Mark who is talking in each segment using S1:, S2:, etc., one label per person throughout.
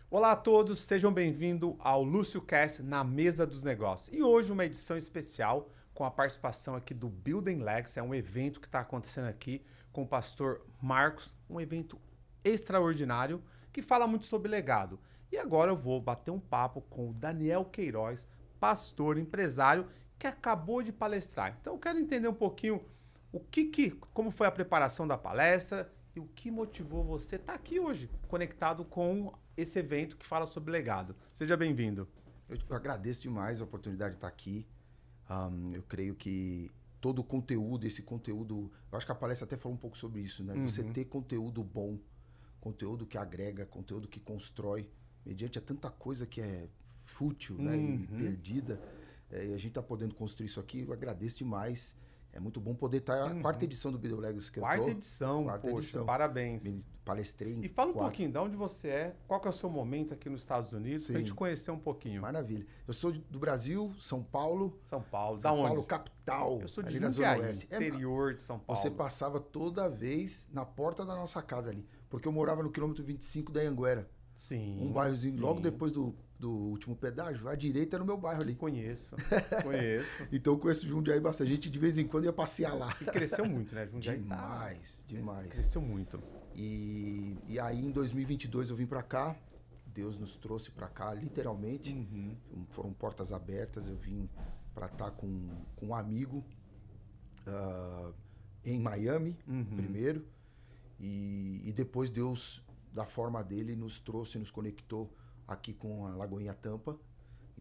S1: Olá a todos, sejam bem-vindos ao Lúcio Cast na Mesa dos Negócios. E hoje uma edição especial com a participação aqui do Building Legacy, é um evento que está acontecendo aqui com o pastor Marcos, um evento extraordinário que fala muito sobre legado. E agora eu vou bater um papo com o Daniel Queiroz, pastor, empresário, que acabou de palestrar. Então eu quero entender um pouquinho como foi a preparação da palestra e o que motivou você a estar aqui hoje, conectado com esse evento que fala sobre legado. Seja bem-vindo.
S2: Eu agradeço demais a oportunidade de estar aqui. Eu creio que todo o conteúdo, eu acho que a palestra até falou um pouco sobre isso, né? Você ter conteúdo bom, conteúdo que agrega, conteúdo que constrói, mediante a tanta coisa que é fútil, né? E perdida, e a gente está podendo construir isso aqui, eu agradeço demais. É muito bom poder estar a quarta edição do Building Legacy que eu tô.
S1: Quarta edição, parabéns.
S2: Palestrei em
S1: E fala um
S2: 4.
S1: pouquinho de onde você é, qual que é o seu momento aqui nos Estados Unidos, pra gente conhecer um pouquinho.
S2: Maravilha. Eu sou do Brasil, São Paulo.
S1: São Paulo,
S2: São
S1: da onde?
S2: Paulo, capital.
S1: Eu sou de
S2: ali na Zona
S1: Jundiaí,
S2: Oeste.
S1: interior de São Paulo.
S2: Você passava toda vez na porta da nossa casa ali. Porque eu morava no quilômetro 25 da Anhanguera.
S1: Sim.
S2: Um bairrozinho,
S1: sim.
S2: logo depois do último pedágio, à direita era o meu bairro ali.
S1: Conheço.
S2: Então eu conheço Jundiaí bastante. A gente de vez em quando ia passear lá.
S1: E cresceu muito, né? Jundiaí
S2: Demais.
S1: Cresceu muito.
S2: E aí em 2022 eu vim pra cá. Deus nos trouxe pra cá, literalmente. Foram portas abertas. Eu vim pra estar com um amigo em Miami, primeiro. E depois Deus, da forma dele, nos trouxe, nos conectou aqui com a Lagoinha Tampa.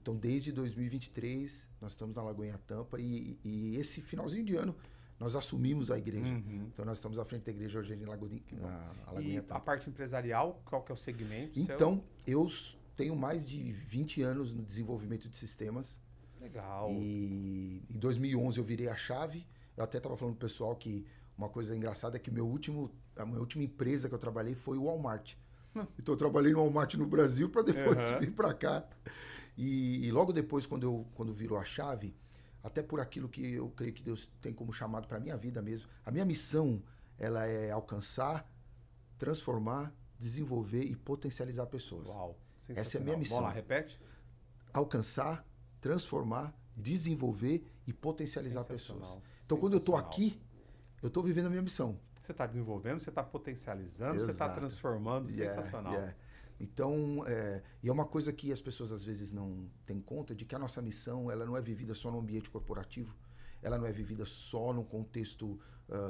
S2: Então, desde 2023, nós estamos na Lagoinha Tampa e esse finalzinho de ano, nós assumimos a igreja. Então, nós estamos à frente da igreja hoje na Lagoinha Tampa.
S1: A parte empresarial, qual que é o segmento?
S2: Então, eu tenho mais de 20 anos no desenvolvimento de sistemas.
S1: Legal.
S2: E em 2011 eu virei a chave. Eu até estava falando pro pessoal que uma coisa engraçada é que a minha última empresa que eu trabalhei foi o Walmart. Então eu trabalhei no Walmart no Brasil para depois vir para cá. E logo depois, quando virou a chave, até por aquilo que eu creio que Deus tem como chamado para a minha vida mesmo, a minha missão ela é alcançar, transformar, desenvolver e potencializar pessoas.
S1: Uau,
S2: essa é a minha missão.
S1: Vamos lá, repete.
S2: Alcançar, transformar, desenvolver e potencializar pessoas. Então quando eu estou aqui, eu estou vivendo a minha missão.
S1: Você está desenvolvendo, você está potencializando, você está transformando, sensacional.
S2: Então, e é uma coisa que as pessoas às vezes não têm conta, de que a nossa missão ela não é vivida só no ambiente corporativo, ela não é vivida só no contexto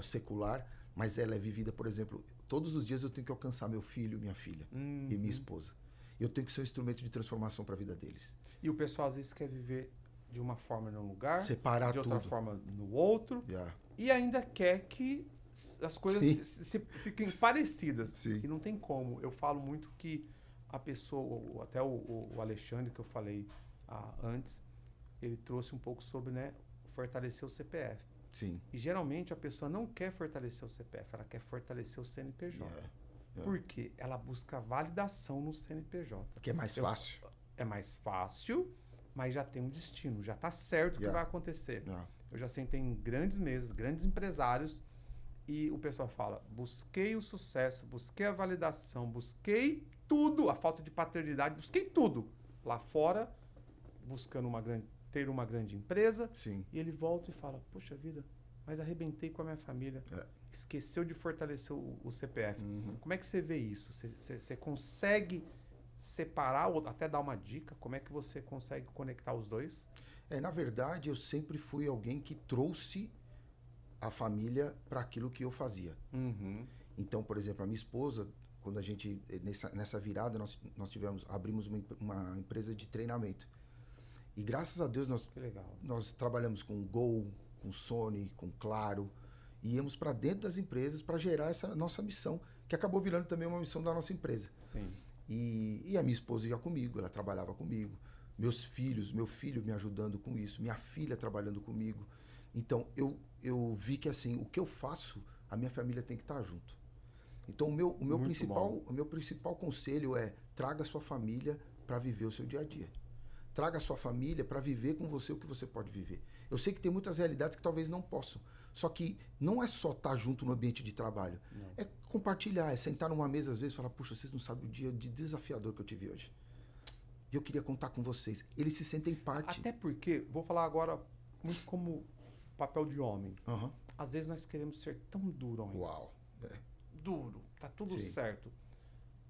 S2: secular, mas ela é vivida, por exemplo, todos os dias eu tenho que alcançar meu filho, minha filha e minha esposa. Eu tenho que ser um instrumento de transformação para a vida deles.
S1: E o pessoal às vezes quer viver de uma forma num lugar,
S2: separar
S1: de outra
S2: tudo.
S1: forma no outro, e ainda quer que as coisas fiquem parecidas.
S2: Sim.
S1: E não tem como. Eu falo muito que a pessoa, até o Alexandre que eu falei antes, ele trouxe um pouco sobre, né, fortalecer o CPF.
S2: Sim.
S1: E geralmente a pessoa não quer fortalecer o CPF, ela quer fortalecer o CNPJ. Por quê? Ela busca validação no CNPJ.
S2: Que é mais fácil.
S1: É mais fácil, mas já tem um destino, já está certo o que vai acontecer. Eu já sentei em grandes mesas, grandes empresários, e o pessoal fala, busquei o sucesso, busquei a validação, busquei tudo, a falta de paternidade, busquei tudo lá fora, buscando ter uma grande empresa.
S2: Sim.
S1: E ele volta e fala, poxa vida, mas arrebentei com a minha família, esqueceu de fortalecer o CPF. Como é que você vê isso? Você consegue separar, ou até dar uma dica, como é que você consegue conectar os dois?
S2: Na verdade, eu sempre fui alguém que trouxe a família para aquilo que eu fazia. Então, por exemplo, a minha esposa, quando a gente, nessa virada, nós abrimos uma empresa de treinamento. E graças a Deus nós trabalhamos com Gol, com Sony, com Claro, e íamos para dentro das empresas para gerar essa nossa missão, que acabou virando também uma missão da nossa empresa.
S1: Sim.
S2: E a minha esposa ia comigo, ela trabalhava comigo. Meu filho me ajudando com isso, minha filha trabalhando comigo. Então, eu vi que assim, o que eu faço, a minha família tem que estar junto. Então, o meu principal conselho é traga a sua família para viver o seu dia a dia. traga a sua família para viver com você o que você pode viver. Eu sei que tem muitas realidades que talvez não possam. Só que não é só estar junto no ambiente de trabalho.
S1: Não.
S2: É compartilhar, é sentar numa mesa às vezes e falar, puxa, vocês não sabem o dia de desafiador que eu tive hoje. E eu queria contar com vocês. Eles se sentem parte.
S1: Até porque, vou falar agora muito como papel de homem.
S2: Aham.
S1: Às vezes nós queremos ser tão durões.
S2: Uau. É.
S1: Duro, tá tudo
S2: Sim.
S1: certo.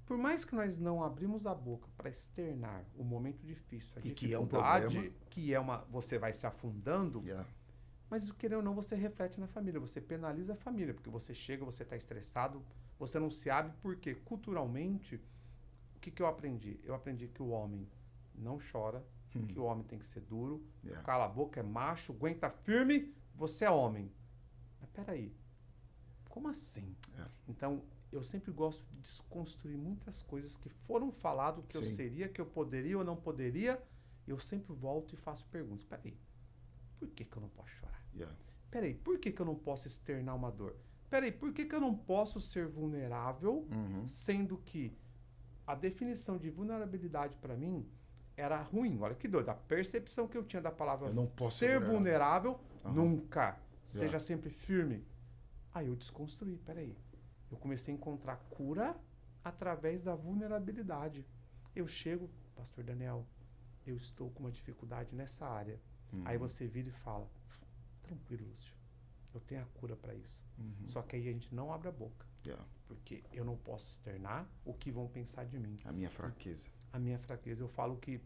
S1: Por mais que nós não abrimos a boca para externar o momento difícil, a
S2: E que é um
S1: dificuldade,
S2: problema.
S1: que é uma, você vai se afundando,
S2: Yeah.
S1: mas querendo ou não, você reflete na família, você penaliza a família, porque você chega, você está estressado, você não se abre, porque culturalmente, o que eu aprendi? Eu aprendi que o homem não chora, que o homem tem que ser duro,
S2: Yeah.
S1: cala a boca, é macho, aguenta firme, você é homem. Mas peraí, como assim?
S2: É.
S1: Então, eu sempre gosto de desconstruir muitas coisas que foram falado que eu
S2: Sim.
S1: seria, que eu poderia ou não poderia. Eu sempre volto e faço perguntas. Peraí, por que eu não posso chorar?
S2: Yeah.
S1: Peraí, por que eu não posso externar uma dor? Peraí, por que eu não posso ser vulnerável,
S2: Uhum.
S1: sendo que a definição de vulnerabilidade para mim era ruim? Olha que doido. A percepção que eu tinha da palavra
S2: Eu não posso
S1: ser
S2: ser
S1: vulnerável,
S2: Aham.
S1: nunca. Seja
S2: Yeah.
S1: sempre firme. Aí eu desconstruí, peraí. Eu comecei a encontrar cura através da vulnerabilidade. Eu chego, pastor Daniel, eu estou com uma dificuldade nessa área. Aí você vira e fala, tranquilo, Lúcio, eu tenho a cura para isso.
S2: Uhum.
S1: Só que aí a gente não abre a boca,
S2: Yeah.
S1: porque eu não posso externar o que vão pensar de mim.
S2: A minha fraqueza.
S1: A minha fraqueza, eu falo que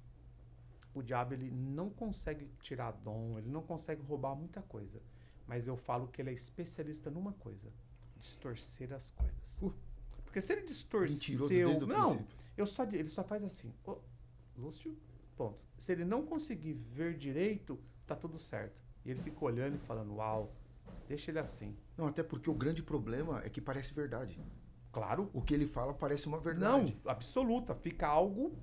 S1: o diabo ele não consegue tirar dom, ele não consegue roubar muita coisa. Mas eu falo que ele é especialista numa coisa, distorcer as coisas. Porque se ele
S2: Mentiroso
S1: distorceu...
S2: desde o
S1: Não,
S2: princípio.
S1: ele só faz assim. Ô, Lúcio, ponto. Se ele não conseguir ver direito, tá tudo certo. E ele fica olhando e falando, uau, deixa ele assim.
S2: Não, até porque o grande problema é que parece verdade.
S1: Claro,
S2: O que ele fala parece uma
S1: não,
S2: verdade.
S1: absoluta. Fica algo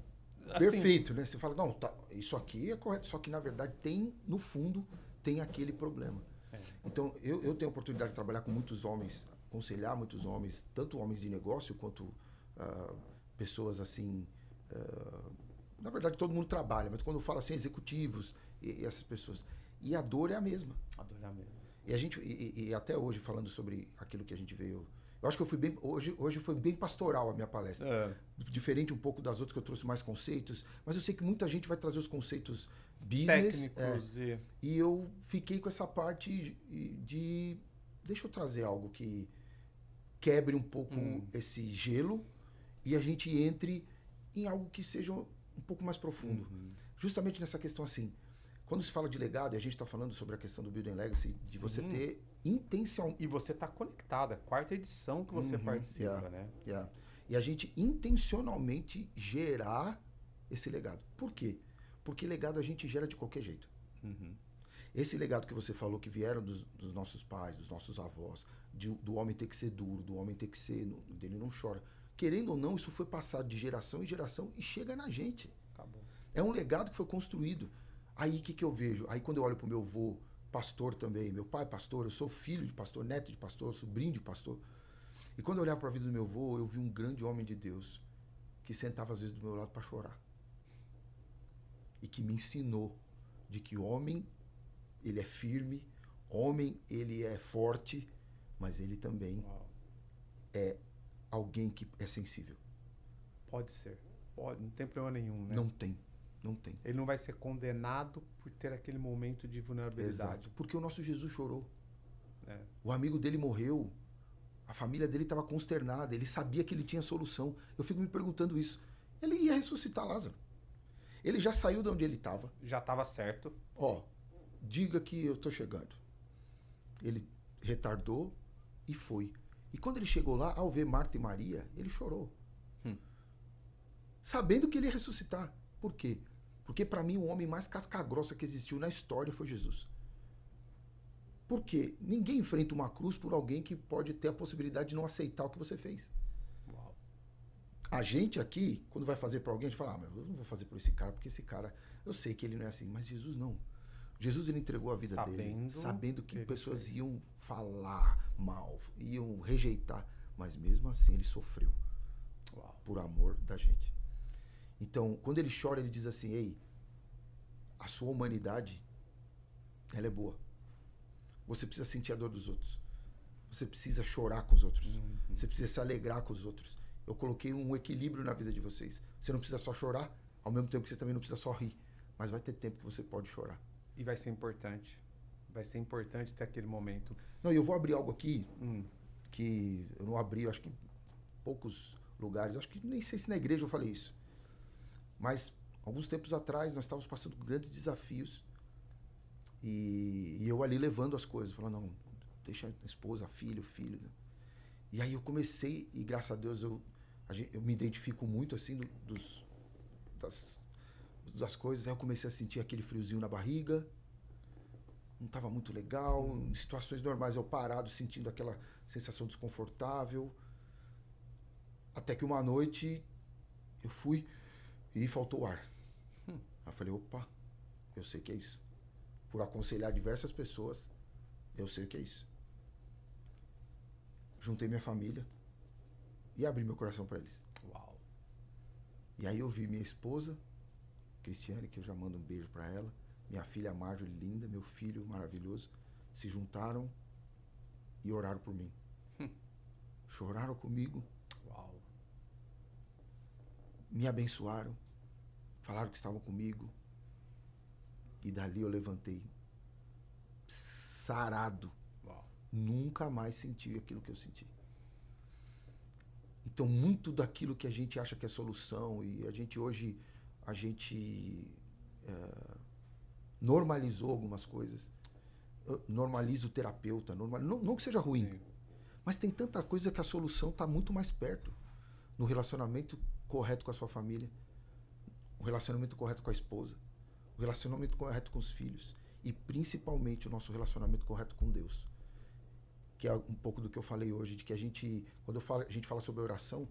S1: assim.
S2: Perfeito, né? Você fala, não, tá, isso aqui é correto. Só que, na verdade, tem, no fundo, tem aquele problema.
S1: É.
S2: Então, eu tenho a oportunidade de trabalhar com muitos homens, aconselhar muitos homens, tanto homens de negócio quanto pessoas assim. Na verdade, todo mundo trabalha, mas quando eu falo assim, executivos e essas pessoas. E a dor é a mesma.
S1: Adorar mesmo.
S2: E a gente, e até hoje, falando sobre aquilo que a gente veio. Eu acho que eu fui bem. Hoje foi bem pastoral a minha palestra. Diferente um pouco das outras, que eu trouxe mais conceitos. Mas eu sei que muita gente vai trazer os conceitos business.
S1: Técnicos e...
S2: E eu fiquei com essa parte de. Deixa eu trazer algo que quebre um pouco esse gelo e a gente entre em algo que seja um pouco mais profundo. Justamente nessa questão assim. Quando se fala de legado, e a gente está falando sobre a questão do Building Legacy, de você
S1: Sim.
S2: ter intenção.
S1: E você está conectado, é a quarta edição que você participa, né?
S2: Yeah. E a gente intencionalmente gerar esse legado. Por quê? Porque legado a gente gera de qualquer jeito. Esse legado que você falou que vieram dos nossos pais, dos nossos avós, do homem ter que ser duro, do homem ter que ser... dele não chora. Querendo ou não, isso foi passado de geração em geração e chega na gente.
S1: Acabou.
S2: É um legado que foi construído. Aí o que eu vejo? Aí quando eu olho pro meu avô, pastor também, meu pai pastor, eu sou filho de pastor, neto de pastor, sobrinho de pastor. E quando eu olhava para a vida do meu avô, eu vi um grande homem de Deus que sentava às vezes do meu lado para chorar. E que me ensinou de que homem, ele é firme, homem, ele é forte, mas ele também
S1: Uau.
S2: é alguém que é sensível.
S1: Pode ser. Pode, não tem problema nenhum, né?
S2: Não tem. Não tem.
S1: Ele não vai ser condenado por ter aquele momento de vulnerabilidade.
S2: Exato. Porque o nosso Jesus chorou.
S1: É.
S2: O amigo dele morreu. A família dele estava consternada. Ele sabia que ele tinha solução. Eu fico me perguntando isso. Ele ia ressuscitar Lázaro. Ele já saiu de onde ele estava.
S1: Já estava certo.
S2: Ó, diga que eu estou chegando. Ele retardou e foi. E quando ele chegou lá, ao ver Marta e Maria, ele chorou. Sabendo que ele ia ressuscitar. Por quê? Porque para mim o homem mais casca-grossa que existiu na história foi Jesus. Por quê? Ninguém enfrenta uma cruz por alguém que pode ter a possibilidade de não aceitar o que você fez.
S1: Uau.
S2: A gente aqui, quando vai fazer para alguém, a gente fala, mas eu não vou fazer por esse cara, porque esse cara, eu sei que ele não é assim. Mas Jesus não. Jesus, ele entregou a vida dele, sabendo que pessoas iam falar mal, iam rejeitar. Mas mesmo assim ele sofreu.
S1: Uau.
S2: Por amor da gente. Então, quando ele chora, ele diz assim, ei, a sua humanidade, ela é boa. Você precisa sentir a dor dos outros. Você precisa chorar com os outros. Você precisa se alegrar com os outros. Eu coloquei um equilíbrio na vida de vocês. Você não precisa só chorar, ao mesmo tempo que você também não precisa só rir. Mas vai ter tempo que você pode chorar.
S1: E vai ser importante. Vai ser importante ter aquele momento.
S2: Não, e eu vou abrir algo aqui que eu não abri, eu acho que em poucos lugares. Eu acho que nem sei se na igreja eu falei isso. Mas, alguns tempos atrás, nós estávamos passando por grandes desafios. E eu ali levando as coisas. Falando, não, deixa a esposa, a filha, o filho. Né? E aí eu comecei, e graças a Deus eu me identifico muito assim das coisas. Aí eu comecei a sentir aquele friozinho na barriga. Não estava muito legal. Em situações normais eu parado, sentindo aquela sensação desconfortável. Até que uma noite eu fui e faltou ar. Aí eu falei, opa, eu sei que é isso. Por aconselhar diversas pessoas, eu sei o que é isso. Juntei minha família e abri meu coração para eles.
S1: Uau.
S2: E aí eu vi minha esposa, Cristiane, que eu já mando um beijo para ela, minha filha Marjorie, linda, meu filho maravilhoso, se juntaram e oraram por mim. Choraram comigo.
S1: Uau.
S2: Me abençoaram, falaram que estavam comigo. E dali eu levantei sarado.
S1: Uau.
S2: Nunca mais senti aquilo que eu senti. Então, muito daquilo que a gente acha que é solução, e a gente hoje, normalizou algumas coisas. Normaliza o terapeuta. Não que seja ruim, sim, mas tem tanta coisa que a solução está muito mais perto. No relacionamento correto com a sua família, o relacionamento correto com a esposa, o relacionamento correto com os filhos e principalmente o nosso relacionamento correto com Deus. Que é um pouco do que eu falei hoje, de que a gente fala sobre oração,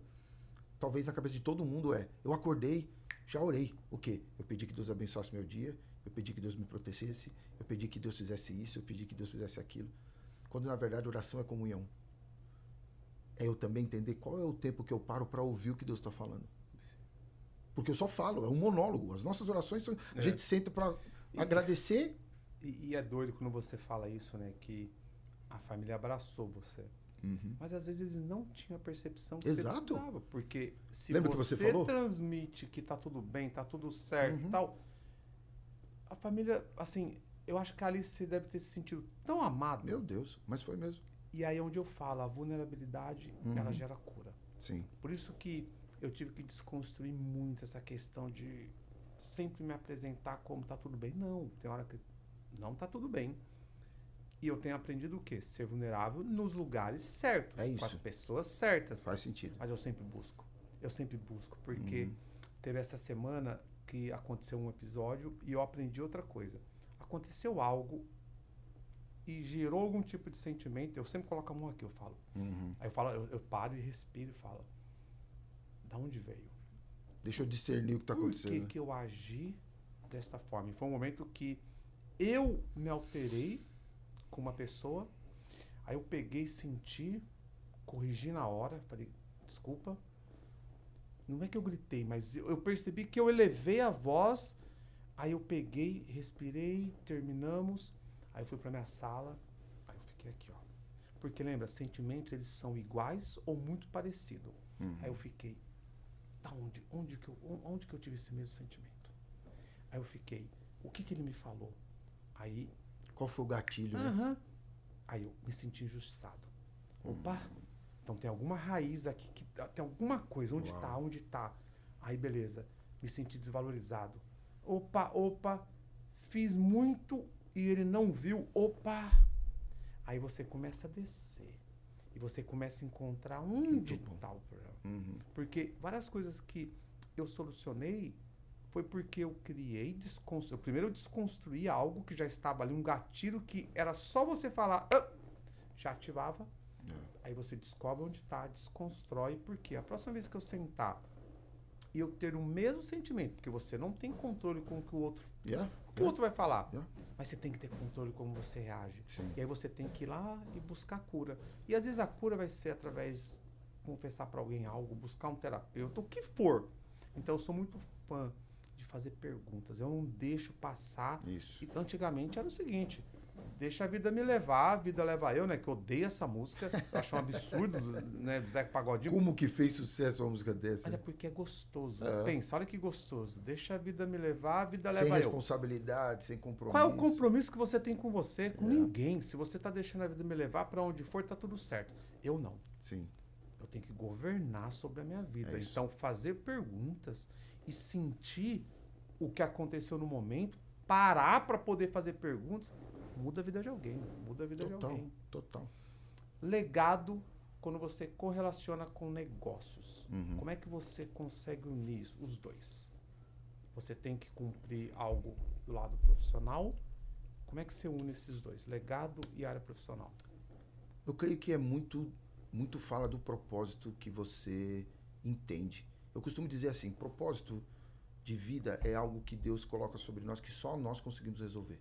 S2: talvez na cabeça de todo mundo eu acordei, já orei. O quê? Eu pedi que Deus abençoasse meu dia, eu pedi que Deus me protegesse, eu pedi que Deus fizesse isso, eu pedi que Deus fizesse aquilo. Quando na verdade oração é comunhão. É eu também entender qual é o tempo que eu paro para ouvir o que Deus está falando. Porque eu só falo, é um monólogo. As nossas orações, a gente senta para agradecer.
S1: E é doido quando você fala isso, né? Que a família abraçou você. Mas às vezes eles não tinham a percepção que você precisava. Porque se
S2: Lembra que você falou?
S1: Transmite que tá tudo bem, tá tudo certo e tal, a família, assim, eu acho que ali você deve ter se sentido tão amado.
S2: Meu Deus, mas foi mesmo.
S1: E aí é onde eu falo, a vulnerabilidade, ela gera cura.
S2: Sim.
S1: Por isso que eu tive que desconstruir muito essa questão de sempre me apresentar como tá tudo bem. Não, tem hora que não tá tudo bem. E eu tenho aprendido o quê? Ser vulnerável nos lugares certos,
S2: é isso,
S1: com as pessoas certas.
S2: Faz sentido.
S1: Mas eu sempre busco, porque teve essa semana que aconteceu um episódio e eu aprendi outra coisa. Aconteceu algo e gerou algum tipo de sentimento, eu sempre coloco a mão aqui, eu falo. Aí eu paro e respiro e falo, da onde veio?
S2: Deixa eu discernir o que está acontecendo.
S1: Por que eu agi desta forma? E foi um momento que eu me alterei com uma pessoa, aí eu peguei, senti, corrigi na hora, falei, desculpa. Não é que eu gritei, mas eu percebi que eu elevei a voz, aí eu peguei, respirei, terminamos, aí eu fui pra minha sala, aí eu fiquei aqui, ó. Porque lembra, sentimentos, eles são iguais ou muito parecidos. Aí eu fiquei, onde que eu tive esse mesmo sentimento? Aí eu fiquei, o que ele me falou? Aí...
S2: Qual foi o gatilho, né?
S1: Aí eu me senti injustiçado. Opa, então tem alguma raiz aqui, tem alguma coisa, onde tá? Aí beleza, me senti desvalorizado. Opa, fiz muito e ele não viu, Aí você começa a descer. E você começa a encontrar onde tá o problema. Porque várias coisas que eu solucionei foi porque eu criei, primeiro eu desconstruí algo que já estava ali, um gatilho que era só você falar, já ativava. Aí você descobre onde está, desconstrói, porque a próxima vez que eu sentar e eu ter o mesmo sentimento, porque você não tem controle com o que o outro, o outro vai falar, mas você tem que ter controle como você reage.
S2: Sim.
S1: E aí você tem que ir lá e buscar cura. E às vezes a cura vai ser através de confessar para alguém algo, buscar um terapeuta, o que for. Então eu sou muito fã de fazer perguntas. Eu não deixo passar.
S2: Isso.
S1: E antigamente era o seguinte, deixa a vida me levar, a vida leva eu, né? Que eu odeio essa música, eu acho um absurdo, né? Do Zeca Pagodinho.
S2: Como que fez sucesso uma música dessa?
S1: Mas é porque é gostoso.
S2: É.
S1: Pensa, olha que gostoso. Deixa a vida me levar, a vida
S2: Sem
S1: leva eu.
S2: responsabilidade, sem compromisso.
S1: Qual é o compromisso que você tem com você? Com ninguém. Se você tá deixando a vida me levar para onde for, tá tudo certo. Eu não.
S2: Sim.
S1: Eu tenho que governar sobre a minha vida.
S2: É isso.
S1: Então, fazer perguntas e sentir o que aconteceu no momento, parar para poder fazer perguntas, muda a vida de alguém. Muda a vida de alguém.
S2: Total.
S1: Legado, quando você correlaciona com negócios.
S2: Uhum.
S1: Como é que você consegue unir os dois? Você tem que cumprir algo do lado profissional. Como é que você une esses dois? Legado e área profissional.
S2: Eu creio que é muito fala do propósito que você entende. Eu costumo dizer assim, propósito de vida é algo que Deus coloca sobre nós que só nós conseguimos resolver.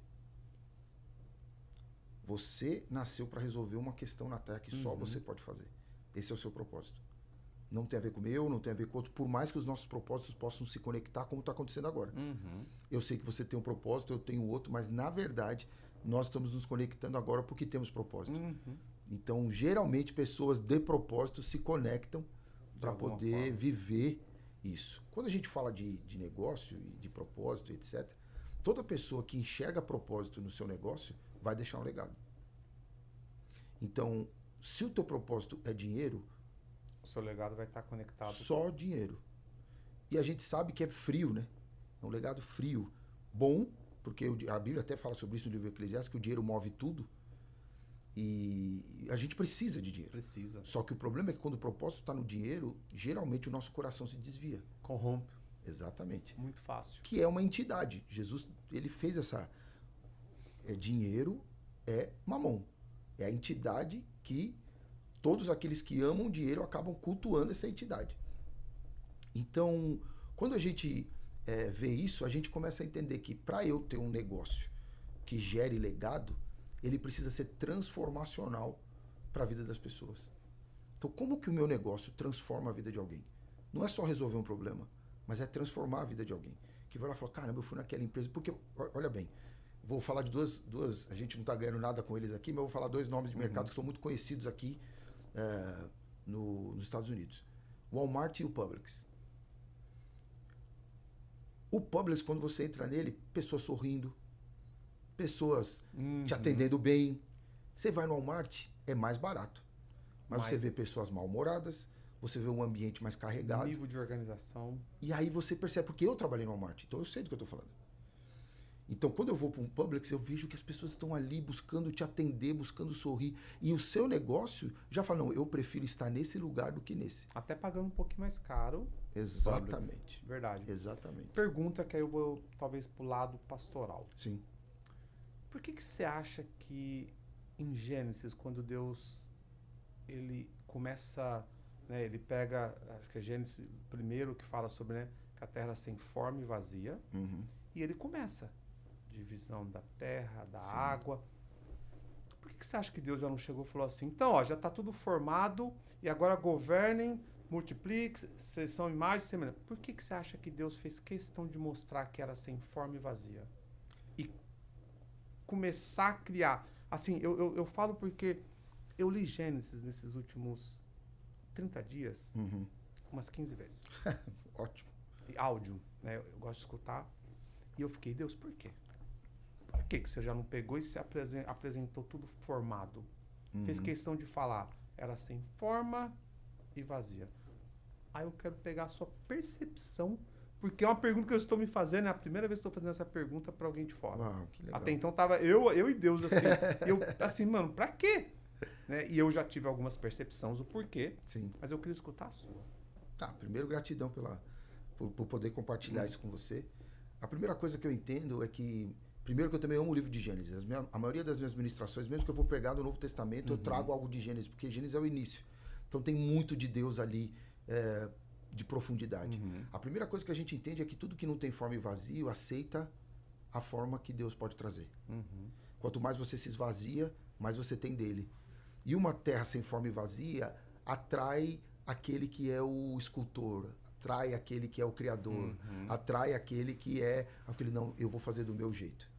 S2: Você nasceu para resolver uma questão na Terra que só você pode fazer. Esse é o seu propósito. Não tem a ver com o meu, não tem a ver com outro, por mais que os nossos propósitos possam se conectar como está acontecendo agora. Eu sei que você tem um propósito, eu tenho outro, mas na verdade nós estamos nos conectando agora porque temos propósito. Então, geralmente, pessoas de propósito se conectam para poder viver isso. Quando a gente fala de negócio e de propósito, etc., toda pessoa que enxerga propósito no seu negócio vai deixar um legado. Então, se o teu propósito é dinheiro,
S1: O seu legado vai estar conectado.
S2: só dinheiro. E a gente sabe que é frio, né? É um legado frio. Bom, porque a Bíblia até fala sobre isso no livro Eclesiastes, que o dinheiro move tudo. E a gente precisa de dinheiro.
S1: Precisa.
S2: Só que o problema é que quando o propósito está no dinheiro, geralmente o nosso coração se desvia.
S1: Corrompe.
S2: Exatamente.
S1: Muito fácil.
S2: Que é uma entidade. Jesus, ele fez essa... dinheiro é mamon. É a entidade que todos aqueles que amam dinheiro acabam cultuando essa entidade. Então, quando a gente vê isso, a gente começa a entender que para eu ter um negócio que gere legado, ele precisa ser transformacional para a vida das pessoas. Então, como que o meu negócio transforma a vida de alguém? Não é só resolver um problema, mas é transformar a vida de alguém. Que vai lá e fala, caramba, eu fui naquela empresa. Porque, olha bem, vou falar de duas a gente não está ganhando nada com eles aqui, mas eu vou falar dois nomes de mercado que são muito conhecidos aqui nos Estados Unidos. O Walmart e o Publix. O Publix, quando você entra nele, pessoas sorrindo, pessoas te atendendo bem. Você vai no Walmart, é mais barato. Mas você vê pessoas mal-humoradas, você vê um ambiente mais carregado.
S1: Nível de organização.
S2: E aí você percebe, porque eu trabalhei no Walmart, então eu sei do que eu estou falando. Então, quando eu vou para um Publix, eu vejo que as pessoas estão ali buscando te atender, buscando sorrir. E o seu negócio já fala, não, eu prefiro estar nesse lugar do que nesse.
S1: Até pagando um pouquinho mais caro.
S2: Exatamente.
S1: Publix. Verdade.
S2: Exatamente.
S1: Pergunta que aí eu vou, talvez, pro lado pastoral.
S2: Sim.
S1: Por que você acha que em Gênesis, quando Deus ele começa, né, ele pega, acho que é Gênesis primeiro que fala sobre, né, que a terra sem forma e vazia, e ele começa divisão da terra, da água. Por que você acha que Deus já não chegou e falou assim, então, ó, já está tudo formado e agora governem, multipliquem, vocês são imagens semelhantes. Por que você acha que Deus fez questão de mostrar que era sem forma e vazia? E começar a criar. Assim, eu falo porque eu li Gênesis nesses últimos 30 dias, umas 15 vezes.
S2: Ótimo.
S1: E áudio, né? Eu gosto de escutar. E eu fiquei, Deus, por quê? Por que você já não pegou e se apresentou tudo formado? Fez questão de falar, era sem forma e vazia. Aí eu quero pegar a sua percepção, porque é uma pergunta que eu estou me fazendo, é a primeira vez que estou fazendo essa pergunta para alguém de fora.
S2: Uau, que legal.
S1: Até então tava eu e Deus assim. Eu assim, mano, pra quê? Né? E eu já tive algumas percepções do porquê,
S2: Sim.
S1: mas eu queria escutar a sua.
S2: Tá, primeiro gratidão por poder compartilhar isso com você. A primeira coisa que eu entendo é que, primeiro que eu também amo o livro de Gênesis. A maioria das minhas ministrações, mesmo que eu vou pregar no Novo Testamento, eu trago algo de Gênesis, porque Gênesis é o início. Então tem muito de Deus ali de profundidade. A primeira coisa que a gente entende é que tudo que não tem forma e vazio aceita a forma que Deus pode trazer. Quanto mais você se esvazia, mais você tem dele. E uma terra sem forma e vazia atrai aquele que é o escultor, atrai aquele que é o criador, atrai aquele que é aquele, não, eu vou fazer do meu jeito.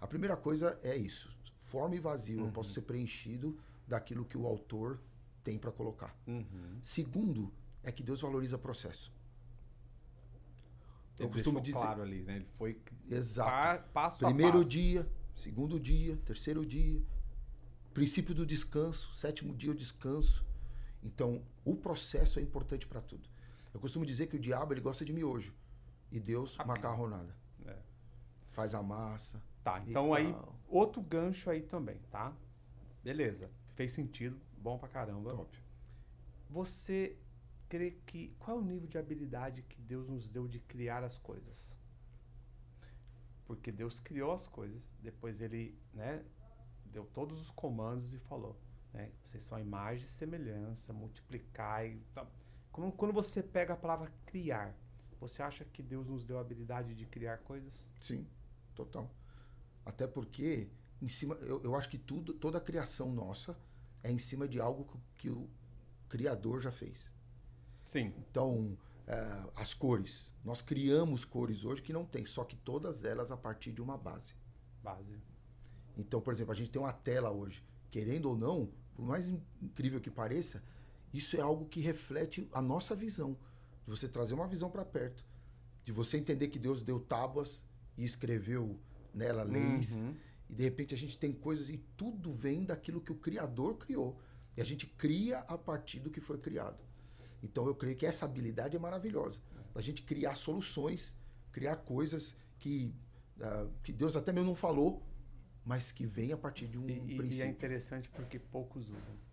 S2: A primeira coisa é isso, forma e vazio, eu posso ser preenchido daquilo que o autor tem para colocar. Segundo, é que Deus valoriza o processo.
S1: Eu costumo dizer claro ali, né? Ele foi
S2: exato.
S1: Passo
S2: Primeiro
S1: a passo.
S2: dia, segundo dia, terceiro dia, princípio do descanso, sétimo dia o descanso. Então, o processo é importante para tudo. Eu costumo dizer que o diabo ele gosta de miojo e Deus macarronada. Faz a massa.
S1: Tá, então aí outro gancho aí também, tá? Beleza, fez sentido, bom pra caramba.
S2: Top.
S1: Você crê que qual é o nível de habilidade que Deus nos deu de criar as coisas? Porque Deus criou as coisas, depois ele, né, deu todos os comandos e falou, né, vocês são a imagem e semelhança, multiplicar e tal. Quando você pega a palavra criar, você acha que Deus nos deu a habilidade de criar coisas?
S2: Sim, total. Até porque em cima, eu acho que toda a criação nossa é em cima de algo que o Criador já fez.
S1: Sim.
S2: Então, as cores. Nós criamos cores hoje que não tem, só que todas elas a partir de uma base. Então, por exemplo, a gente tem uma tela hoje. Querendo ou não, por mais incrível que pareça, isso é algo que reflete a nossa visão. De você trazer uma visão para perto. De você entender que Deus deu tábuas e escreveu nela leis. E de repente a gente tem coisas e tudo vem daquilo que o Criador criou. E a gente cria a partir do que foi criado. Então eu creio que essa habilidade é maravilhosa. A gente criar soluções, criar coisas que Deus até mesmo não falou, mas que vem a partir de um princípio.
S1: E é interessante porque poucos usam.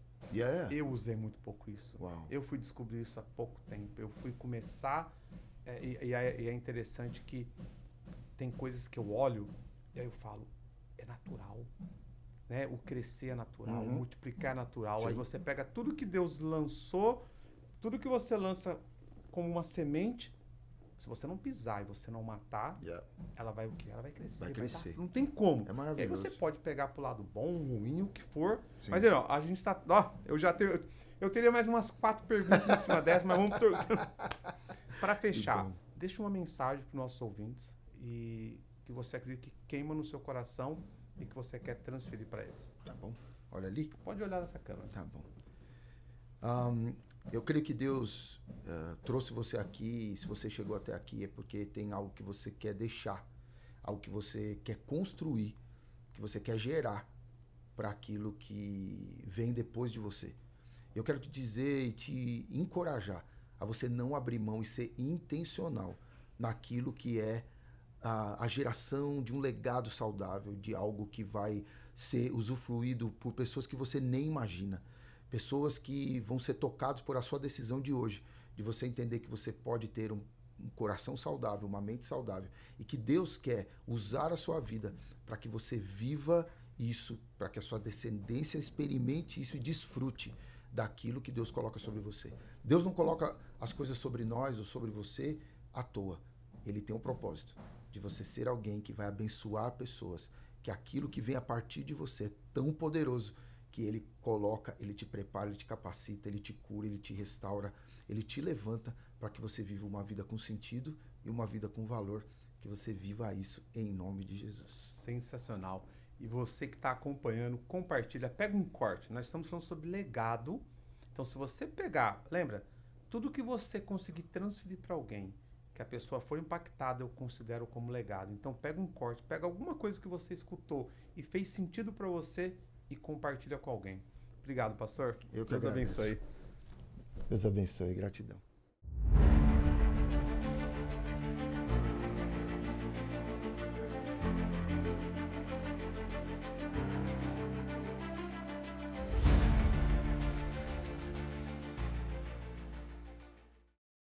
S1: Eu usei muito pouco isso.
S2: Uau.
S1: Eu fui descobrir isso há pouco tempo. Eu fui começar... E é interessante que tem coisas que eu olho e aí eu falo, é natural. Né? O crescer é natural, o multiplicar é natural.
S2: Sim.
S1: Aí você pega tudo que Deus lançou, tudo que você lança como uma semente, se você não pisar e você não matar, ela vai o quê? Ela vai crescer.
S2: Vai crescer.
S1: Não tem como.
S2: É maravilhoso.
S1: E aí você pode pegar pro lado bom, ruim, o que for.
S2: Sim.
S1: Mas, ó, a gente tá... Ó, eu teria mais umas 4 perguntas em cima dessa, mas vamos... Para fechar, deixa uma mensagem para os nossos ouvintes e que você acredita que queima no seu coração e que você quer transferir para eles.
S2: Tá bom. Olha ali.
S1: Pode olhar nessa câmera.
S2: Tá bom. Eu creio que Deus trouxe você aqui, e se você chegou até aqui é porque tem algo que você quer deixar, algo que você quer construir, que você quer gerar para aquilo que vem depois de você. Eu quero te dizer e te encorajar a você não abrir mão e ser intencional naquilo que é a geração de um legado saudável, de algo que vai ser usufruído por pessoas que você nem imagina. Pessoas que vão ser tocadas por a sua decisão de hoje, de você entender que você pode ter um coração saudável, uma mente saudável, e que Deus quer usar a sua vida para que você viva isso, para que a sua descendência experimente isso e desfrute daquilo que Deus coloca sobre você. Deus não coloca as coisas sobre nós ou sobre você à toa. Ele tem um propósito de você ser alguém que vai abençoar pessoas, que aquilo que vem a partir de você é tão poderoso que ele coloca, ele te prepara, ele te capacita, ele te cura, ele te restaura, ele te levanta para que você viva uma vida com sentido e uma vida com valor, que você viva isso em nome de Jesus.
S1: Sensacional. E você que está acompanhando, compartilha, pega um corte. Nós estamos falando sobre legado. Então, se você pegar, lembra, tudo que você conseguir transferir para alguém, que a pessoa for impactada, eu considero como legado. Então, pega um corte, pega alguma coisa que você escutou e fez sentido para você e compartilha com alguém. Obrigado, pastor.
S2: Eu que
S1: Deus
S2: agradeço.
S1: abençoe.
S2: Deus abençoe. Gratidão.